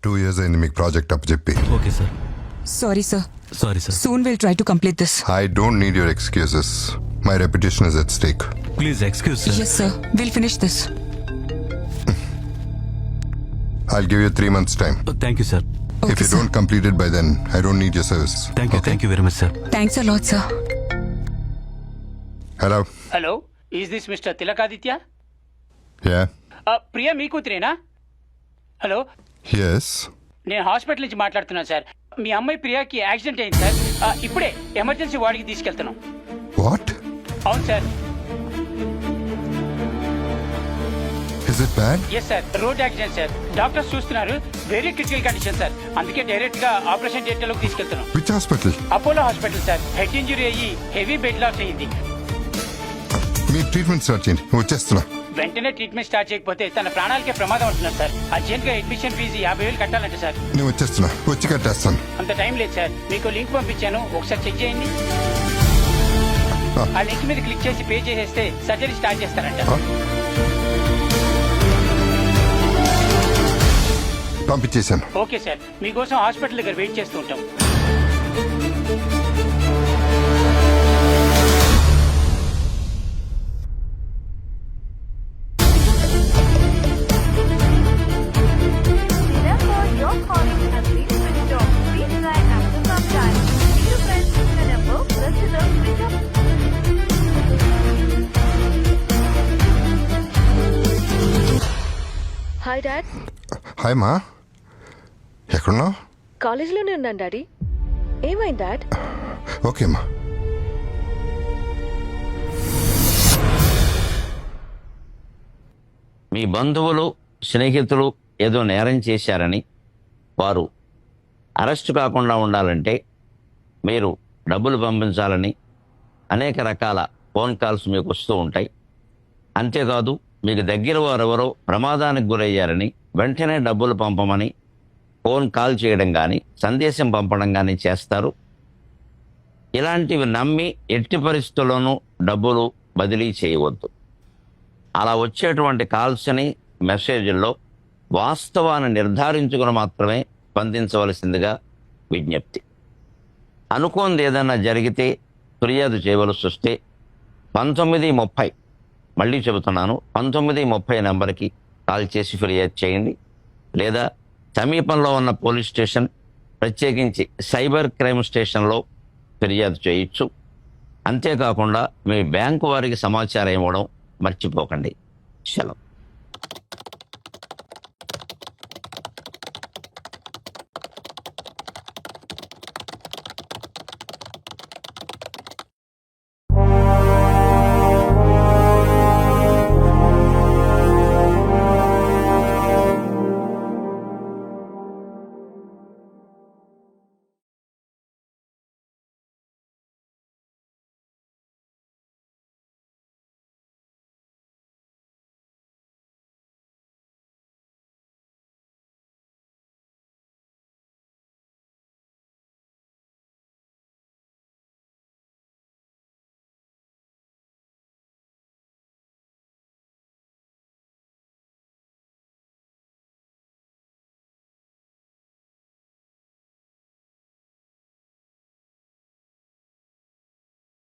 2 years అయింది మీకు project up చెప్పి. Okay sir. Sorry, sir. Sorry sir. Soon we'll try to complete this. I don't need your excuses. My reputation is at stake. Please excuse sir. Yes, sir. We'll finish this. I'll give you 3 months time. Thank you sir. If Okay, you sir. don't complete it by then, I don't need your service. Thank you very much sir. Thanks a lot, sir. Hello? Hello, is this mister Tilakaditya? Yeah? Priya మీ కూతురేనా? Hello, Yes? నేను hospital నుంచి మాట్లాడుతున్నాను సార్. మీ అమ్మాయి ప్రియాకి accident అయింది సార్. ఇప్పుడే ఎమర్జెన్సీ వార్డుకి తీసుకెళ్తున్నాం. What? అవును సార్. Is it bad? Yes sir, road accident sir. Doctors చూస్తున్నారు, వెరీ క్రిటికల్ కండిషన్ సార్. అందుకే డైరెక్ట్ గా ఆపరేషన్ థియేటర్లోకి తీసుకెళ్తున్నాం. Which hospital? Apollo hospital sir. Head injury అయ్యి హెవీ బెడ్ లాస్ అయ్యింది. మీ ట్రీట్మెంట్ స్టార్ట్ చేయండి, వచ్చేస్తున్నా. వెంటనే ట్రీట్మెంట్ స్టార్ట్ చేయకపోతే తన ప్రాణాలకే ప్రమాదం ఉంటున్నారు సార్. అర్జెంట్ గా అడ్మిషన్ ఫీజు 50,000 కట్టాలంటే సార్. నేను వచ్చేస్తున్నా, వచ్చి కట్టేస్తాను. అంత టైం లేదు సార్. మీకు లింక్ పంపించాను, ఒకసారి చెక్ చేయండి. ఆ లింక్ మీద క్లిక్ చేసి పే చేసేస్తే సర్జరీ స్టార్ట్ చేస్తారంట. పంపించేశాను. ఓకే సార్, మీకోసం హాస్పిటల్ దగ్గర వెయిట్ చేస్తూ ఉంటాం. Therefore, your calling has been switched off. Please try after some time. Dear friends, the number press the switch off. Hi dad. Hi మా, ఎక్కడున్నావు? కాలేజీలోనే ఉన్నాను డాడీ. ఏమైంది డాడ్? ఓకే మా. మీ బంధువులు స్నేహితులు ఏదో నేరం చేశారని వారు అరెస్టు కాకుండా ఉండాలంటే మీరు డబ్బులు పంపించాలని అనేక రకాల ఫోన్ కాల్స్ మీకు వస్తూ ఉంటాయి. అంతేకాదు మీకు దగ్గర వారెవరో ప్రమాదానికి గురయ్యారని వెంటనే డబ్బులు పంపమని ఫోన్ కాల్ చేయడం కానీ సందేశం పంపడం కానీ చేస్తారు. ఇలాంటివి నమ్మి ఎట్టి పరిస్థితుల్లోనూ డబ్బులు బదిలీ చేయవద్దు. అలా వచ్చేటువంటి కాల్స్ని మెసేజ్ల్లో వాస్తవాన్ని నిర్ధారించుకుని మాత్రమే స్పందించవలసిందిగా విజ్ఞప్తి. అనుకోనిది ఏదైనా జరిగితే ఫిర్యాదు చేయవలసి వస్తే 1930, మళ్ళీ చెబుతున్నాను, 1930 నెంబర్కి కాల్ చేసి ఫిర్యాదు చేయండి. లేదా సమీపంలో ఉన్న పోలీస్ స్టేషన్, ప్రత్యేకించి సైబర్ క్రైమ్ స్టేషన్లో ఫిర్యాదు చేయొచ్చు. అంతేకాకుండా మీ బ్యాంకు వారికి సమాచారం ఇవ్వడం మర్చిపోకండి. సెలవు.